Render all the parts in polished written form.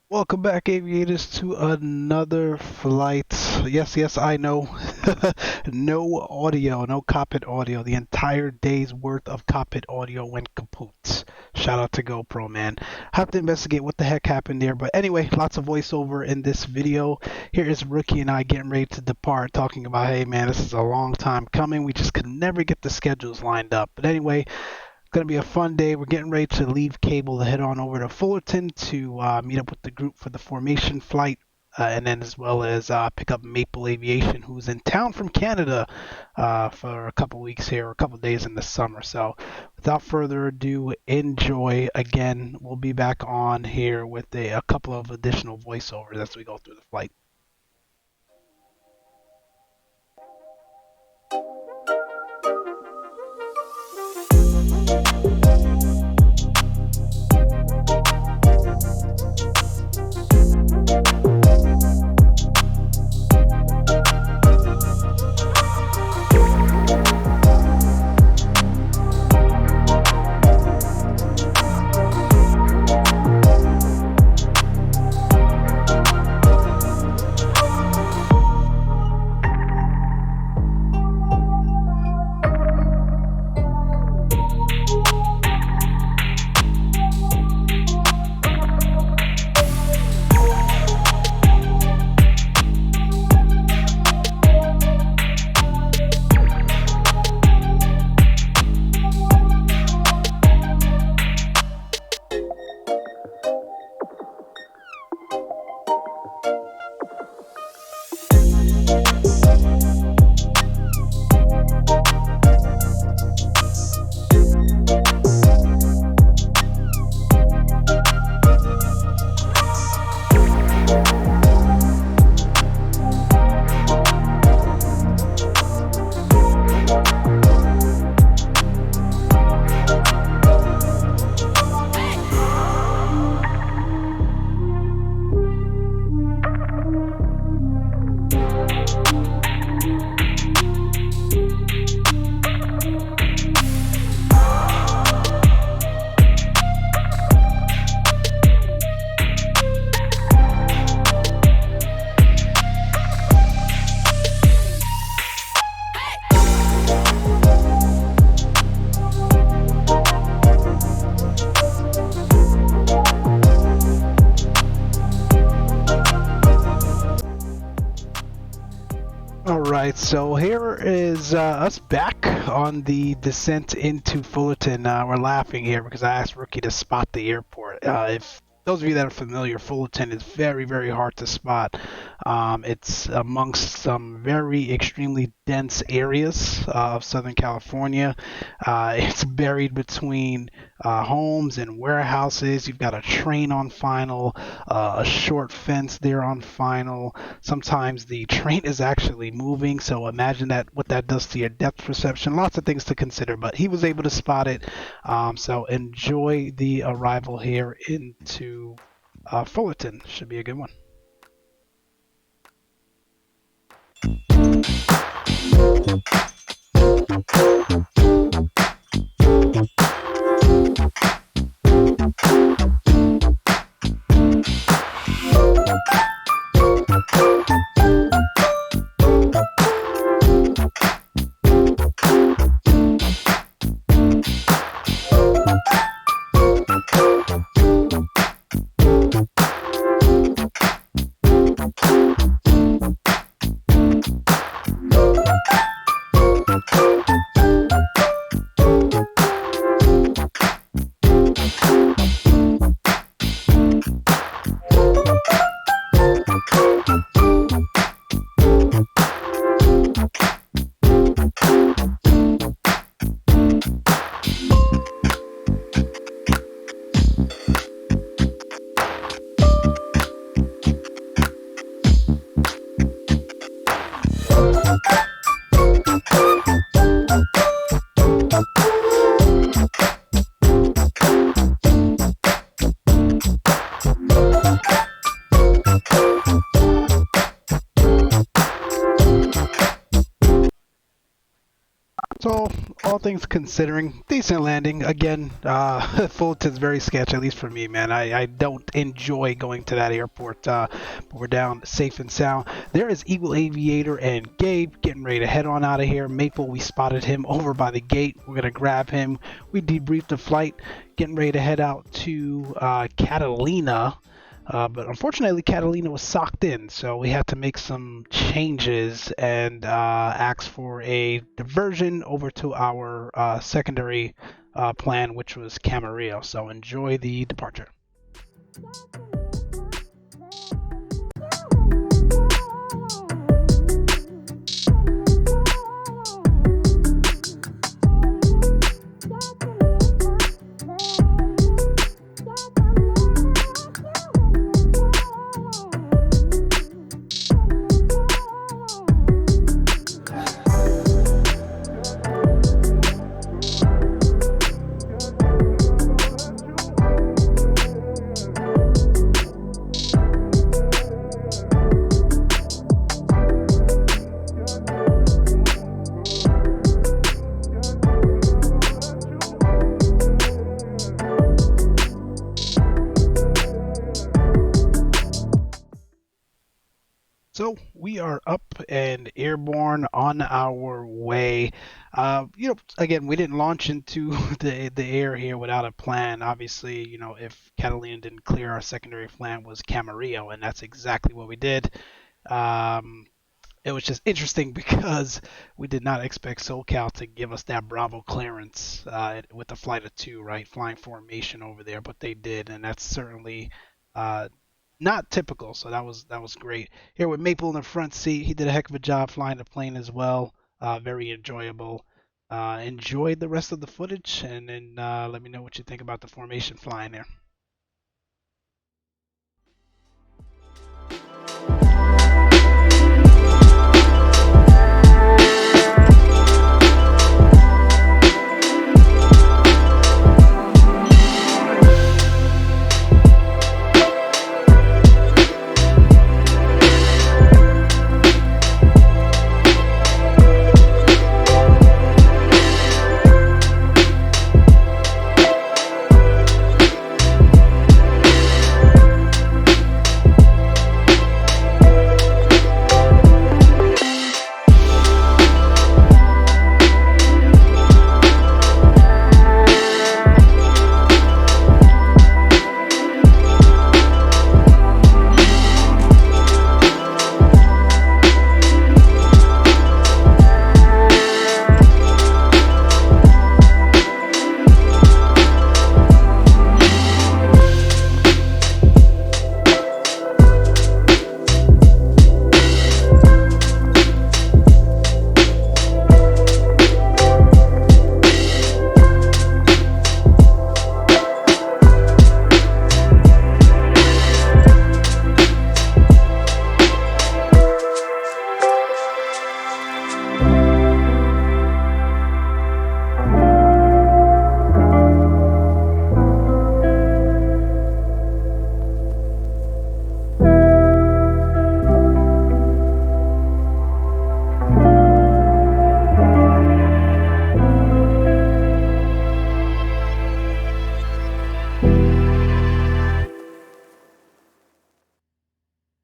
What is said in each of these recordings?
Welcome back, aviators, to another flight. Yes, I know. No audio, no cockpit audio. The entire day's worth of cockpit audio went kaput. Shout out to GoPro, man. Have to investigate what the heck happened there. But anyway, lots of voiceover in this video. Here is Rookie and I getting ready to depart, talking about, hey, man, this is a long time coming. We just could never get the schedules lined up. But anyway, going to be a fun day. We're getting ready to leave Cable to head on over to Fullerton to meet up with the group for the formation flight, and then as well as pick up Maple Aviation, who's in town from Canada for a couple weeks here, or a couple days in the summer. So without further ado, enjoy. Again, we'll be back on here with a couple of additional voiceovers as we go through the flight. Alright, so here is us back on the descent into Fullerton. We're laughing here because I asked Rookie to spot the airport. If those of you that are familiar, Fullerton is very, very hard to spot. It's amongst some very extremely dense areas of Southern California. It's buried between homes and warehouses. You've got a train on final, a short fence there on final. Sometimes the train is actually moving, so imagine that what that does to your depth perception. Lots of things to consider, but he was able to spot it. So enjoy the arrival here into Fullerton. Should be a good one. things considering, decent landing. Again, Fulton's very sketchy, at least for me, man. I don't enjoy going to that airport, but we're down safe and sound. There is Eagle Aviator and Gabe getting ready to head on out of here. Maple, we spotted him over by the gate. We're going to grab him. We debriefed the flight, getting ready to head out to Catalina. But unfortunately, Catalina was socked in, so we had to make some changes and ask for a diversion over to our secondary plan, which was Camarillo. So enjoy the departure. So we are up and airborne on our way. Again, we didn't launch into the air here without a plan. Obviously, if Catalina didn't clear, our secondary plan was Camarillo, and that's exactly what we did. It was just interesting because we did not expect SoCal to give us that Bravo clearance with a flight of two, right? Flying formation over there, but they did, and that's certainly not typical. So that was great. Here with Maple in the front seat, he did a heck of a job flying the plane as well. Very enjoyable. Enjoyed the rest of the footage, and then let me know what you think about the formation flying there.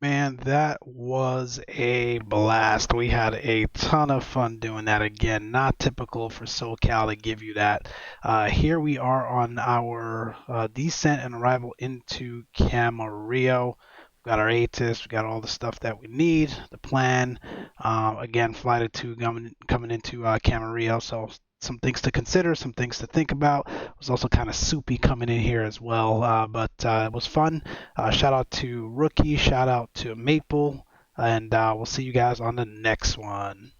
Man, that was a blast. We had a ton of fun doing that again. Not typical for SoCal to give you that. Here we are on our descent and arrival into Camarillo. We've got our ATIS, we've got all the stuff that we need, the plan. Again, flight of two coming into Camarillo, so some things to consider, some things to think about. It was also kind of soupy coming in here as well, but it was fun. Shout out to Rookie, shout out to Maple, and we'll see you guys on the next one.